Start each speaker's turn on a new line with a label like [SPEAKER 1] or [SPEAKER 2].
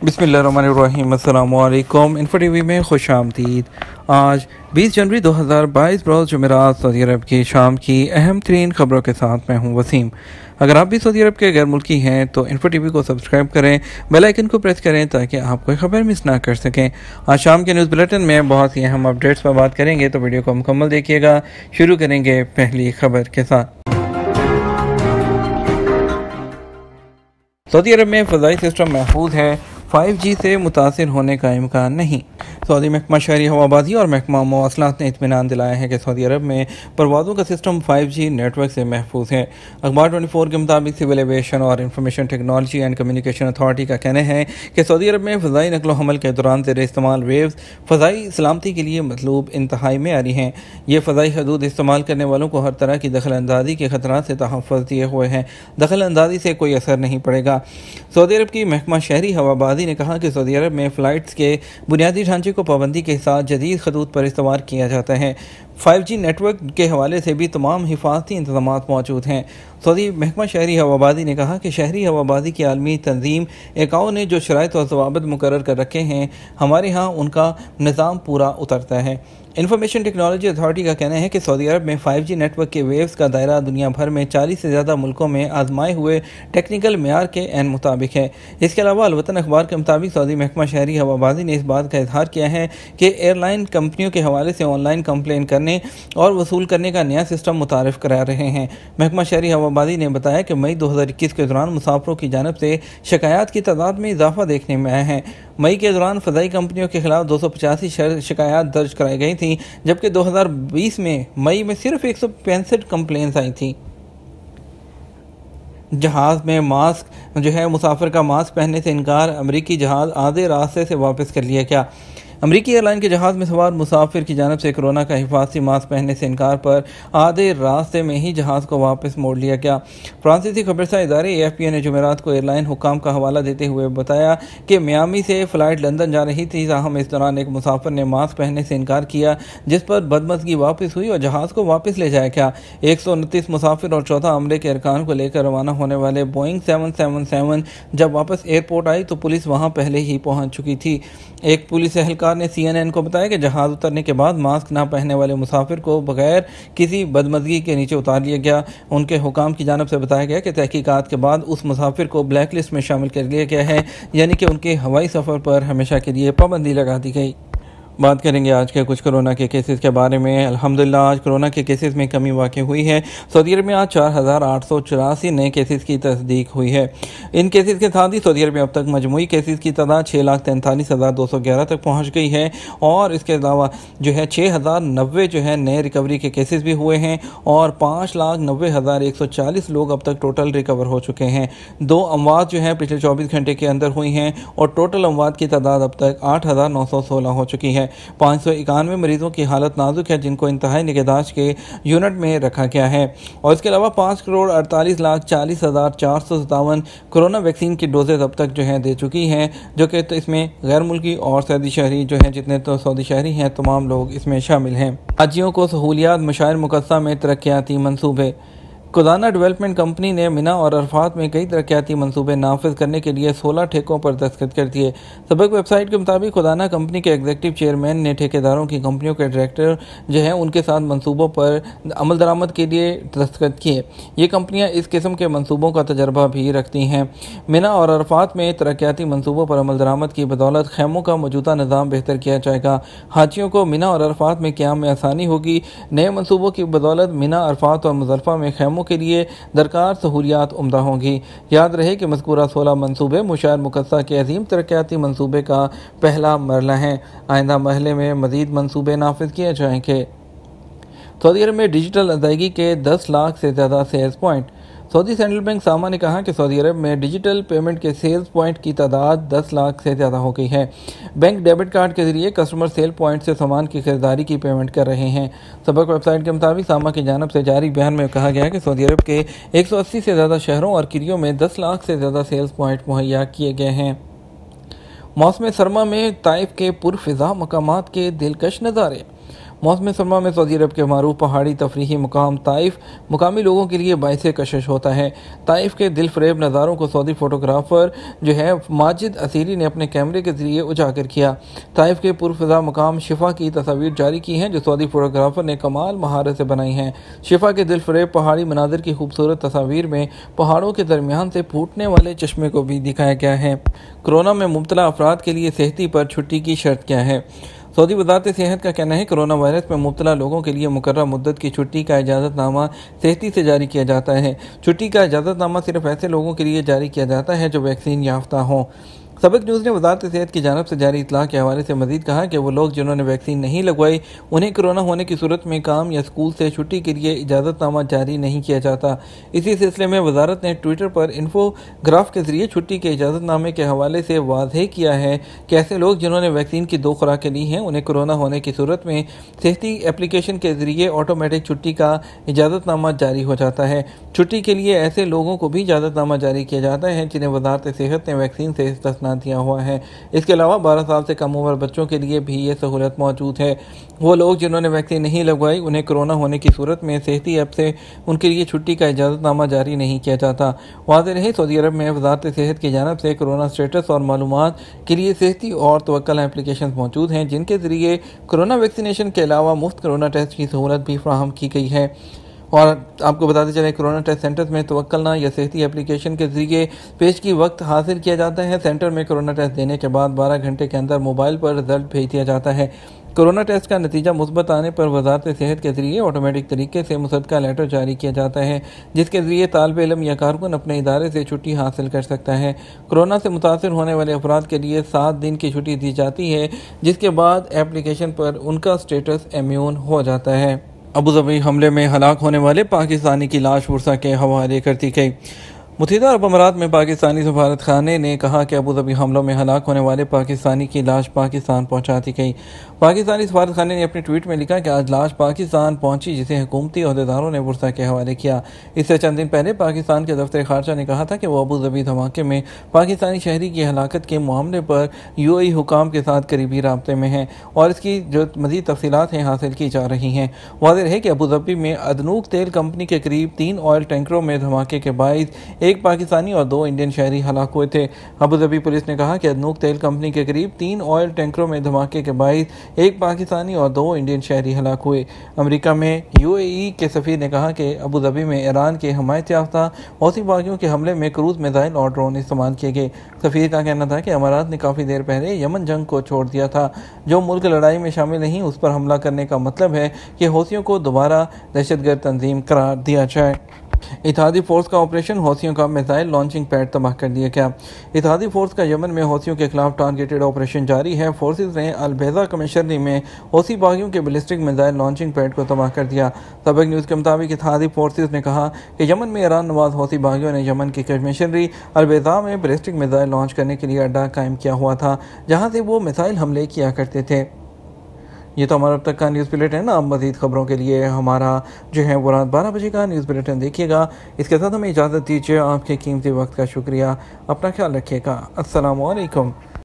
[SPEAKER 1] बिस्मिल्लाहिर्रहमानिर्रहीम। अस्सलामु अलैकुम। इन्फो टीवी में खुश आमदीद। आज 20 जनवरी 2022 रोज़ जुमेरात सऊदी अरब की शाम की अहम तरीन खबरों के साथ मैं हूँ वसीम। अगर आप भी सऊदी अरब के गैर मुल्की हैं तो इन्फो टीवी को सब्सक्राइब करें, बेल आइकन को प्रेस करें ताकि आप कोई खबर मिस ना कर सकें। आज शाम के न्यूज़ बुलेटिन में बहुत ही अहम अपडेट्स पर बात करेंगे, तो वीडियो को मुकम्मल देखिएगा। शुरू करेंगे पहली खबर के साथ। सऊदी अरब में फ़ज़ाई सिस्टम महफूज है, 5G से मुतासिर होने का इम्कान नहीं। सऊदी महकमा शहरी हवाबाजी और महकमा मवासलात ने इत्मीनान दिलाया है कि सऊदी अरब में परवाज़ों का सिस्टम 5G नेटवर्क से महफूज है। अखबार 24 के मुताबिक सिविल एविएशन और information technology and communication authority का कहना है कि सऊदी अरब में फ़ज़ाई नकलो हमल के दौरान ज़ेर इस्तेमाल वेव्स फ़ज़ाई सलामती के लिए मतलूब इंतहाई मेयारी हैं। ये फ़ज़ाई हदूद इस्तेमाल करने वालों को हर तरह की दखल अंदाजी के खतरात से तहफ़्फ़ुज़ दिए हुए हैं। दखल अंदाजी से कोई असर नहीं पड़ेगा। सऊदी अरब की महकमा शहरी हवाबाजी ने कहा कि सऊदी अरब में फ़्लाइट्स के बुनियादी ढांचे को पाबंदी के साथ जदीद खतूत पर इस्तेमाल किया जाता है। 5G नेटवर्क के हवाले से भी तमाम हिफाजती इंतजाम मौजूद हैं। सऊदी महकमा शहरी हवाबाजी ने कहा कि शहरी हवाबाजी की आलमी तंजीम एकाओ ने जो शराइत और ज़वाबित मुकर्रर कर रखे हैं, हमारे यहाँ उनका निज़ाम पूरा उतरता है। इंफॉर्मेशन टेक्नोलॉजी अथॉरिटी का कहना है कि सऊदी अरब में 5G नेटवर्क के वेव्स का दायरा दुनिया भर में 40 से ज़्यादा मुल्कों में आजमाए हुए टेक्निकल मेयार के एन मुताबिक है। इसके अलावा अलवतन अखबार के मुताबिक सऊदी महकमा शहरी हवाबाजी ने इस बात का इजहार किया है कि एयरलाइन कंपनियों के हवाले से ऑनलाइन कंप्लेन करने और वसूल करने का नया सिस्टम मुतारिफ करा रहे हैं। महकमा शहरी हवाबाजी ने बताया कि मई 2021 के दौरान मुसाफिरों की जानब से शिकायत की तादाद में इजाफा देखने में आया है। मई के दौरान फ़ज़ाई कंपनियों के खिलाफ 285 शिकायत दर्ज कराई गई थी, जबकि 2020 में मई में सिर्फ 165 कंप्लेंट्स आई थी। जहाज़ में मास्क मुसाफिर का मास्क पहनने से इनकार, अमरीकी जहाज़ आधे रास्ते से वापस कर लिया गया। अमरीकी एयरलाइन के जहाज़ में सवार मुसाफिर की जानब से कोरोना का हिफाजती मास्क पहनने से इनकार पर आधे रास्ते में ही जहाज़ को वापस मोड़ लिया गया। फ्रांसीसी खबरसा इदारे AFP ने जुमेरात को एयरलाइन हुक्काम का हवाला देते हुए बताया कि मियामी से फ़्लाइट लंदन जा रही थी, ताहम इस दौरान एक मुसाफिर ने मास्क पहनने से इनकार किया, जिस पर बदमज़गी वापस हुई और जहाज़ को वापस ले जाया गया। 129 मुसाफिर और 14 अमले के अरकान को लेकर रवाना होने वाले बोइंग 777 जब वापस एयरपोर्ट आई तो पुलिस वहाँ पहले ही पहुँच चुकी थी। एक पुलिस एहलकार ने CNN को बताया कि जहाज़ उतरने के बाद मास्क न पहनने वाले मुसाफिर को बगैर किसी बदमज़गी के नीचे उतार लिया गया। उनके हुकाम की जानब से बताया गया कि तहकीकात के बाद उस मुसाफिर को ब्लैक लिस्ट में शामिल कर लिया गया है, यानी कि उनके हवाई सफ़र पर हमेशा के लिए पाबंदी लगा दी गई। बात करेंगे आज के कुछ कोरोना के केसेस के बारे में। अल्हम्दुलिल्लाह आज कोरोना के केसेस में कमी वाक़ई हुई है। सऊदी अरब में आज 4884 नए केसेस की तस्दीक हुई है। इन केसेस के साथ ही सऊदी अरब में अब तक मजमूई केसेस की तादाद 6,43,211 तक पहुँच गई है और इसके अलावा 6,090 नए रिकवरी के केसेस भी हुए हैं और 5,90,140 लोग अब तक टोटल रिकवर हो चुके हैं। 2 अमवात पिछले 24 घंटे के अंदर हुई हैं और टोटल अमवात की तादाद अब तक 8,916 हो चुकी है। 591 मरीजों की हालत नाजुक है, जिनको इंतहाई निगहदाश्त के यूनिट में रखा गया है। और इसके अलावा 5,48,40,457 कोरोना वैक्सीन की डोजेज अब तक दे चुकी हैं, जो कि तो इसमें गैर मुल्की और सऊदी शहरी जितने तो सऊदी शहरी हैं तमाम लोग इसमें शामिल हैं। हाजियों को सहूलियात मशाइर मुकस्सा में तरक्याती मंसूबे। खुदाना डेवलपमेंट कंपनी ने मिना और अरफात में कई तरक्याती मंसूबे नाफिज करने के लिए 16 ठेकों पर दस्तखत कर दिए। सबक वेबसाइट के मुताबिक खुदाना कंपनी के एग्जीक्यूटिव चेयरमैन ने ठेकेदारों की कंपनियों के डायरेक्टर उनके साथ मंसूबों पर अमल दरामद के लिए दस्तखत किए। ये कंपनियां इस किस्म के मंसूबों का तजर्बा भी रखती हैं। मिना और अरफात में तरक्याती मंसूबों पर अमल दरामद की बदौलत खैमों का मौजूदा निज़ाम बेहतर किया जाएगा। हाजियों को मिना और अरफात में क़याम में आसानी होगी। नए मंसूबों की बदौलत मिना, अरफात और मुज़दलिफ़ा में खैमों के लिए दरकार सहूलियात उम्दा होंगी। याद रहे कि मज़कूरा 16 मंसूबे मुशायर मुकस्सा के अजीम तरक्याती मंसूबे का पहला मरला है। आइंदा महले में मज़ीद मंसूबे नाफिज किए जाएंगे। सऊदी अरब में डिजिटल अदायगी के 10 लाख से ज़्यादा sales point. Saudi central bank SAMA ने कहा कि सऊदी अरब में डिजिटल पेमेंट के सेल्स पॉइंट की तादाद 10 लाख से ज़्यादा हो गई है। बैंक डेबिट कार्ड के जरिए कस्टमर सेल पॉइंट से सामान की खरीदारी की पेमेंट कर रहे हैं। सबक वेबसाइट के मुताबिक सामा की जानब से जारी बयान में कहा गया कि सऊदी अरब के 180 से ज़्यादा शहरों और किरियों में 10 लाख से ज़्यादा सेल्स पॉइंट मुहैया किए गए हैं। मौसम सरमा में ताइफ के पुरफिज़ा मकामात के दिलकश नज़ारे। मौसम सरमा में सऊदी अरब के मारूफ पहाड़ी तफरीही मुकाम ताइफ मुकामी लोगों के लिए बाइस कशिश होता है। ताइफ के दिलफरेब नज़ारों को सऊदी फोटोग्राफर माजिद असीरी ने अपने कैमरे के जरिए उजागर किया। ताइफ के पुरफिजा मुकाम शिफा की तस्वीर जारी की हैं जो सऊदी फोटोग्राफर ने कमाल महारत से बनाई हैं। शिफा के दिलफरेब पहाड़ी मनाजिर की खूबसूरत तस्वीर में पहाड़ों के दरमियान से फूटने वाले चश्मे को भी दिखाया गया है। कोरोना में मुब्तला अफराद के लिए सेहती पर छुट्टी की शर्त क्या है? सऊदी वज़ारत सेहत का कहना है कोरोना वायरस में मुब्तला लोगों के लिए मुकर्रर मुद्दत की छुट्टी का इजाज़तनामा सेहती से जारी किया जाता है। छुट्टी का इजाज़तनामा सिर्फ ऐसे लोगों के लिए जारी किया जाता है जो वैक्सीन याफ्ता हों। सबक न्यूज़ ने वज़ारत सेहत की जानिब से जारी इतला के हवाले से मज़ीद कहा कि वो लोग जिन्होंने वैक्सीन नहीं लगवाई उन्हें कोरोना होने की सूरत में काम या स्कूल से छुट्टी के लिए इजाज़तनामा जारी नहीं किया जाता। इसी सिलसिले में वज़ारत ने ट्विटर पर इन्फोग्राफ के जरिए छुट्टी के इजाज़तनामे के हवाले से वाज़ेह किया है कि ऐसे लोग जिन्होंने वैक्सीन की 2 खुराकें ली हैं उन्हें कोरोना होने की सूरत में सेहती एप्लीकेशन के जरिए ऑटोमेटिक छुट्टी का इजाज़तनामा जारी हो जाता है। छुट्टी के लिए ऐसे लोगों को भी इजाज़तनामा जारी किया जाता है जिन्हें वज़ारत सेहत ने वैक्सीन से इस्तिस्ना दिया हुआ है। इसके अलावा 12 साल से कम उम्र बच्चों के लिए भी ये सहूलत मौजूद है। वो लोग जिन्होंने वैक्सीन नहीं लगवाई उन्हें कोरोना होने की सूरत में सेहती ऐप से उनके लिए छुट्टी का इजाज़तनामा जारी नहीं किया जाता। वाज़ेह रहे सऊदी अरब में वज़ारत सेहत की जानिब से कोरोना स्टेटस और मालूमात के लिए सेहती और तवक्कल एप्लीकेशन मौजूद हैं जिनके जरिए कोरोना वैक्सीनेशन के अलावा मुफ्त कोरोना टेस्ट की सहूलत भी फराहम की गई है। और आपको बताते चलें कोरोना टेस्ट सेंटर्स में तवक्कलना या सेहती एप्लीकेशन के जरिए पेश की वक्त हासिल किया जाता है। सेंटर में कोरोना टेस्ट देने के बाद 12 घंटे के अंदर मोबाइल पर रिजल्ट भेज दिया जाता है। कोरोना टेस्ट का नतीजा मुस्बत आने पर वज़ारत सेहत के जरिए ऑटोमेटिक तरीके से मुसद्दका लेटर जारी किया जाता है जिसके जरिए तालिब इल्म या कारकुन अपने इदारे से छुट्टी हासिल कर सकता है। कोरोना से मुतासर होने वाले अफराद के लिए 7 दिन की छुट्टी दी जाती है जिसके बाद एप्लीकेशन पर उनका स्टेटस इम्यून हो जाता है। अबूधाबी हमले में हलाक होने वाले पाकिस्तानी की लाश बुरसा के हवाले कर दी गई। मुत्तहिदा अरब अमारात में पाकिस्तानी सफारत खाने ने कहा कि अबूधाबी हमलों में हलाक होने वाले पाकिस्तानी की लाश पाकिस्तान पहुंचा दी गई। पाकिस्तानी सफारत खाने ने अपने ट्वीट में लिखा कि आज लाश पाकिस्तान पहुंची जिसे हुकूमती अहदेदारों ने बुरसा के हवाले किया। इससे चंद दिन पहले पाकिस्तान के दफ्तर खारजा ने कहा था कि वो अबूधाबी धमाके में पाकिस्तानी शहरी की हलाकत के मामले पर UAE हुकाम के साथ करीबी राब्ते में हैं और इसकी जो मज़ीद तफसीलात हैं हासिल की जा रही हैं। वाज़ेह है कि अबूधाबी में अदनूक तेल कंपनी के करीब 3 ऑयल टैंकरों में धमाके के बाइस एक पाकिस्तानी और 2 इंडियन शहरी हलाक हुए थे। अबूधाबी पुलिस ने कहा कि अदनूक तेल कंपनी के करीब 3 ऑयल टैंकरों में धमाके के बाइस एक पाकिस्तानी और 2 इंडियन शहरी हलाक हुए। अमेरिका में UAE के सफीर ने कहा कि अबूधाबी में ईरान के हमायत याफ्ता हौसी बागियों के हमले में क्रूज मिसाइल और ड्रोन इस्तेमाल किए गए। सफीर का कहना था कि अमारात ने काफ़ी देर पहले यमन जंग को छोड़ दिया था। जो मुल्क लड़ाई में शामिल नहीं उस पर हमला करने का मतलब है कि हौसियों को दोबारा दहशतगर्द तंजीम करार दिया जाए। इत्तेहादी फोर्स का ऑपरेशन हौसियों का मिसाइल लॉन्चिंग पैड तबाह कर दिया गया। इत्तेहादी फोर्स का यमन में हौसियों के खिलाफ टारगेटेड ऑपरेशन जारी है। फोर्सेज ने अलबेजा कमिश्नरी में हौसी बागियों के बैलिस्टिक मिसाइल लॉन्चिंग पैड को तबाह कर दिया। सबक न्यूज़ के मुताबिक इत्तेहादी फोर्सेज ने कहा कि यमन में ईरान नवाज हौसी बागियों ने यमन की कमिश्नरी अलबेजा में बैलिस्टिक मिसाइल लॉन्च करने के लिए अड्डा कायम किया हुआ था जहाँ से वो मिसाइल हमले किया करते थे। ये तो हमारा अब तक का न्यूज़ बुलेटिन है ना। अब मज़ीद खबरों के लिए हमारा वो रात 12 बजे का न्यूज़ बुलेटिन देखिएगा। इसके साथ हमें इजाज़त दीजिए। आपके कीमती वक्त का शुक्रिया। अपना ख्याल रखिएगा। अस्सलामु अलैकुम।